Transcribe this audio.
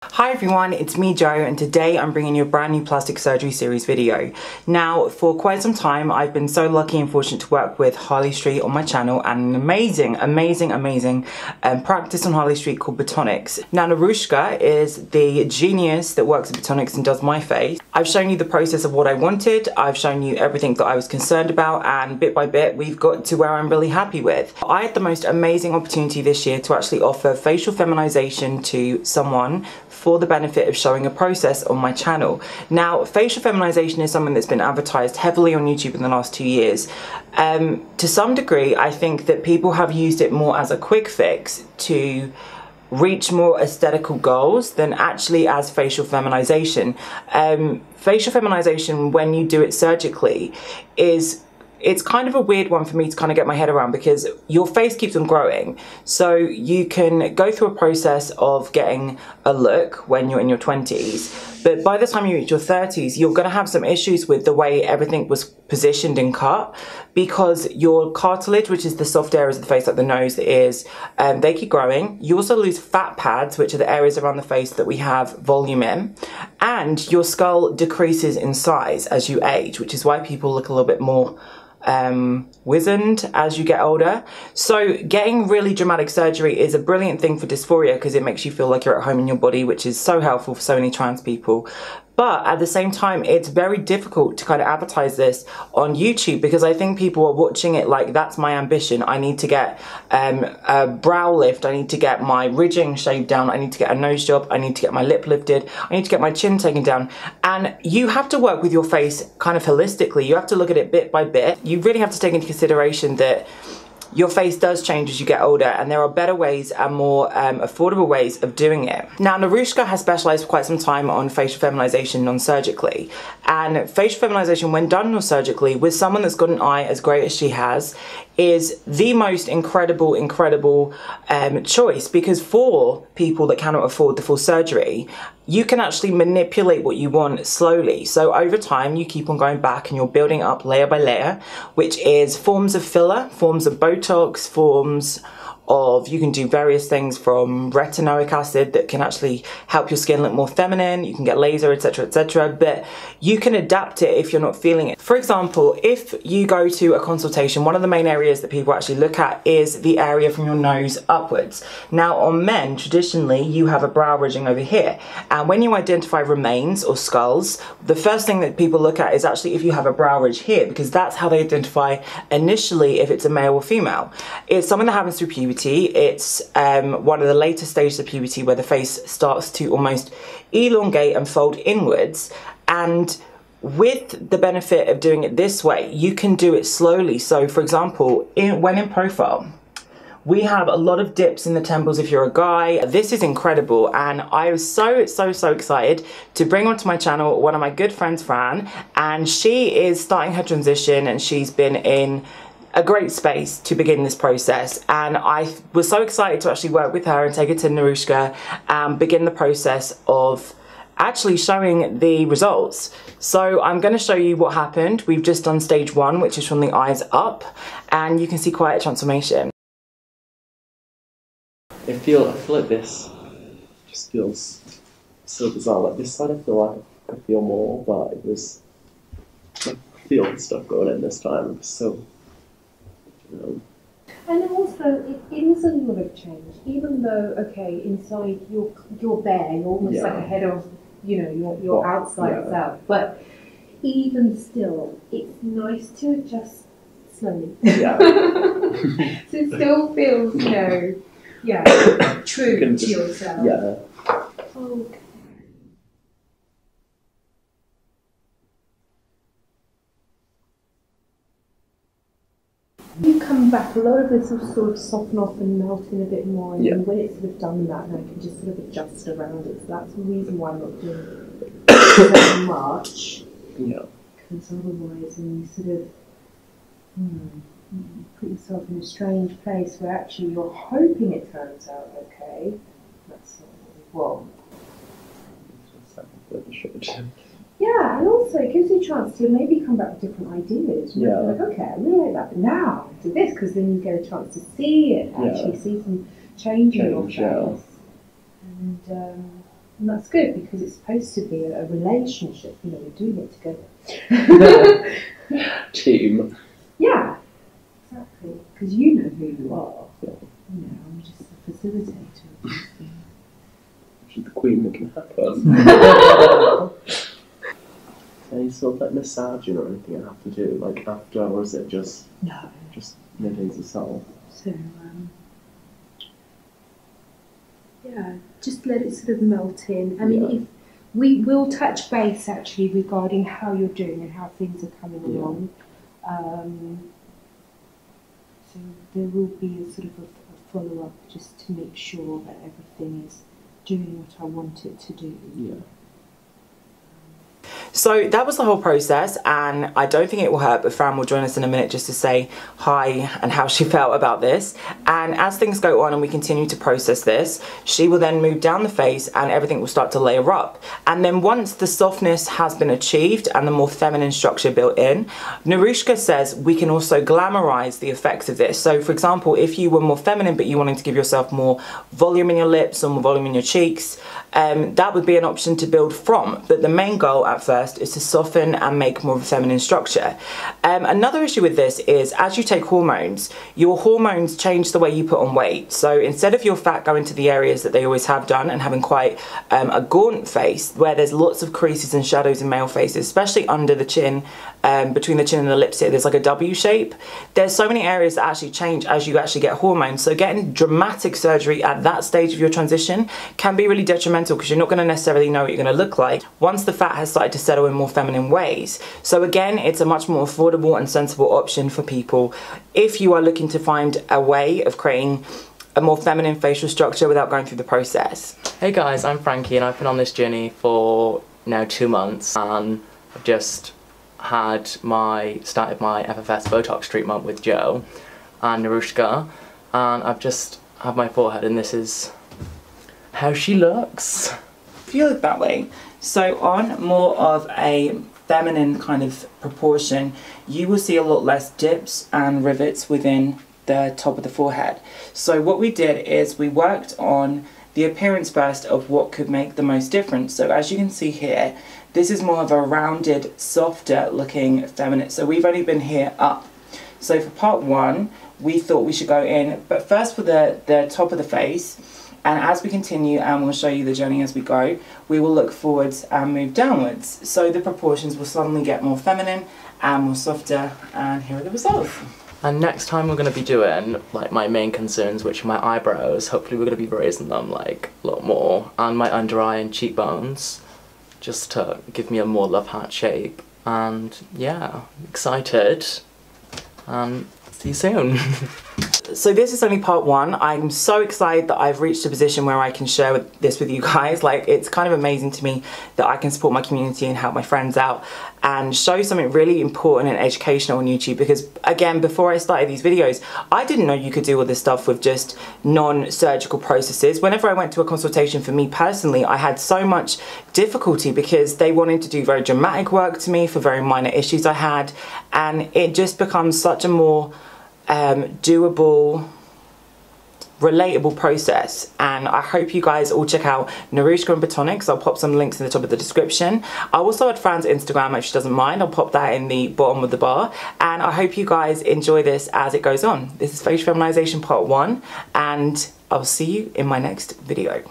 Hi everyone, it's me Jo, and today I'm bringing you a brand new plastic surgery series video. Now, for quite some time I've been so lucky and fortunate to work with Harley Street on my channel, and an amazing practice on Harley Street called Botonics. Now, Narushka is the genius that works at Botonics and does my face. I've shown you the process of what I wanted, I've shown you everything that I was concerned about, and bit by bit we've got to where I'm really happy with. I had the most amazing opportunity this year to actually offer facial feminization to someone for the benefit of showing a process on my channel. Now, facial feminization is something that's been advertised heavily on YouTube in the last 2 years. To some degree, I think that people have used it more as a quick fix to reach more aesthetical goals than actually as facial feminization. Facial feminization, when you do it surgically, it's kind of a weird one for me to kind of get my head around, because your face keeps on growing. So you can go through a process of getting a look when you're in your 20s, but by the time you reach your 30s, you're going to have some issues with the way everything was positioned and cut, because your cartilage, which is the soft areas of the face like the nose, the ears, they keep growing. You also lose fat pads, which are the areas around the face that we have volume in, and your skull decreases in size as you age, which is why people look a little bit more wizened as you get older. So getting really dramatic surgery is a brilliant thing for dysphoria, because it makes you feel like you're at home in your body, which is so helpful for so many trans people. But at the same time, it's very difficult to kind of advertise this on YouTube, because I think people are watching it like, that's my ambition. I need to get a brow lift. I need to get my ridging shaved down. I need to get a nose job. I need to get my lip lifted. I need to get my chin taken down. And you have to work with your face kind of holistically. You have to look at it bit by bit. You really have to take into consideration that your face does change as you get older, and there are better ways and more affordable ways of doing it. Now, Narushka has specialized for quite some time on facial feminization non-surgically, and facial feminization, when done non-surgically with someone that's got an eye as great as she has, is the most incredible choice, because for people that cannot afford the full surgery, you can actually manipulate what you want slowly. So over time, you keep on going back and you're building up layer by layer, which is forms of filler, forms of Botox, forms of, you can do various things from retinoic acid that can actually help your skin look more feminine. You can get laser, etc., but you can adapt it if you're not feeling it. For example, if you go to a consultation, one of the main areas that people actually look at is the area from your nose upwards. Now, on men, traditionally, you have a brow ridging over here, and when you identify remains or skulls, the first thing that people look at is actually if you have a brow ridge here, because that's how they identify initially if it's a male or female. It's something that happens through puberty. It's one of the later stages of puberty where the face starts to almost elongate and fold inwards, and with the benefit of doing it this way, you can do it slowly. So for example, when in profile, we have a lot of dips in the temples if you're a guy. This is incredible, and I was so excited to bring onto my channel one of my good friends, Fran, and she is starting her transition, and she's been in a great space to begin this process, and I was so excited to actually work with her and take it to Narushka and begin the process of actually showing the results. So I'm going to show you what happened. We've just done stage 1, which is from the eyes up, and you can see quite a transformation. I feel like this just feels so bizarre. Like this side I feel like I feel more, but it was like feel stuff going in this time. It was so And also, it is a lot of change, even though, okay, inside you're bare, you're almost like ahead of, you know, your outside self, but even still, it's nice to adjust slowly. Yeah. So it still feels, you know, true to yourself. Yeah. Okay. You come back, a lot of this will sort of soften off and melt in a bit more, and when it's sort of done that, I can just sort of adjust around it. So that's the reason why I'm not doing so much. Yeah. Because otherwise, when you sort of put yourself in a strange place where actually you're hoping it turns out okay, that's not what you want. Yeah, and also it gives you a chance to maybe come back with different ideas. Yeah. Like, okay, I really like that, but now do this, because then you get a chance to see it, actually see some change in your face. And And that's good because it's supposed to be a relationship, you know, we're doing it together. Team. Yeah, exactly. Because you know who you are. You know, I'm just a facilitator of these things. She's the queen that can happen. Any sort of like massaging or anything I have to do, like after, or is it just middays yourself? So, yeah, just let it sort of melt in. I mean, if we will touch base actually regarding how you're doing and how things are coming along. So there will be a sort of a follow-up just to make sure that everything is doing what I want it to do. Yeah. So that was the whole process, and I don't think it will hurt, but Fran will join us in a minute just to say hi and how she felt about this. And as things go on and we continue to process this, she will then move down the face and everything will start to layer up. And then once the softness has been achieved and the more feminine structure built in, Narushka says we can also glamorize the effects of this. So for example, if you were more feminine but you wanted to give yourself more volume in your lips or more volume in your cheeks, that would be an option to build from. But the main goal at first is to soften and make more of a feminine structure. Another issue with this is as you take hormones, your hormones change the way you put on weight. So instead of your fat going to the areas that they always have done and having quite a gaunt face where there's lots of creases and shadows in male faces, especially under the chin, between the chin and the lips here, there's like a W shape. There's so many areas that actually change as you actually get hormones. So getting dramatic surgery at that stage of your transition can be really detrimental because you're not going to necessarily know what you're going to look like once the fat has started to settle in more feminine ways. So again, it's a much more affordable and sensible option for people if you are looking to find a way of creating a more feminine facial structure without going through the process. Hey guys, I'm Frankie and I've been on this journey for now 2 months, and I've just started my FFS Botox treatment with Joe and Narushka, and I've just had my forehead, and this is how she looks. If you look that way, so on more of a feminine kind of proportion, you will see a lot less dips and rivets within the top of the forehead. So what we did is we worked on the appearance first of what could make the most difference. So as you can see here, this is more of a rounded, softer looking feminine. So we've only been here up. So for part one, we thought we should go in, but first for the top of the face. And as we continue, and we'll show you the journey as we go, we will look forwards and move downwards. So the proportions will suddenly get more feminine and more softer, and here are the results. And next time we're going to be doing like my main concerns, which are my eyebrows. Hopefully we're going to be raising them like a lot more, and my under eye and cheekbones, just to give me a more love heart shape. And yeah, excited, and see you soon. So this is only part one. I'm so excited that I've reached a position where I can share this with you guys. Like, it's kind of amazing to me that I can support my community and help my friends out and show something really important and educational on YouTube, because again, before I started these videos, I didn't know you could do all this stuff with just non-surgical processes. Whenever I went to a consultation, for me personally, I had so much difficulty because they wanted to do very dramatic work to me for very minor issues I had, and it just becomes such a more doable, relatable process. And I hope you guys all check out Narushka and Botonics. I'll pop some links in the top of the description. I'll also add Fran's Instagram if she doesn't mind. I'll pop that in the bottom of the bar. And I hope you guys enjoy this as it goes on. This is Facial Feminization Part 1, and I'll see you in my next video.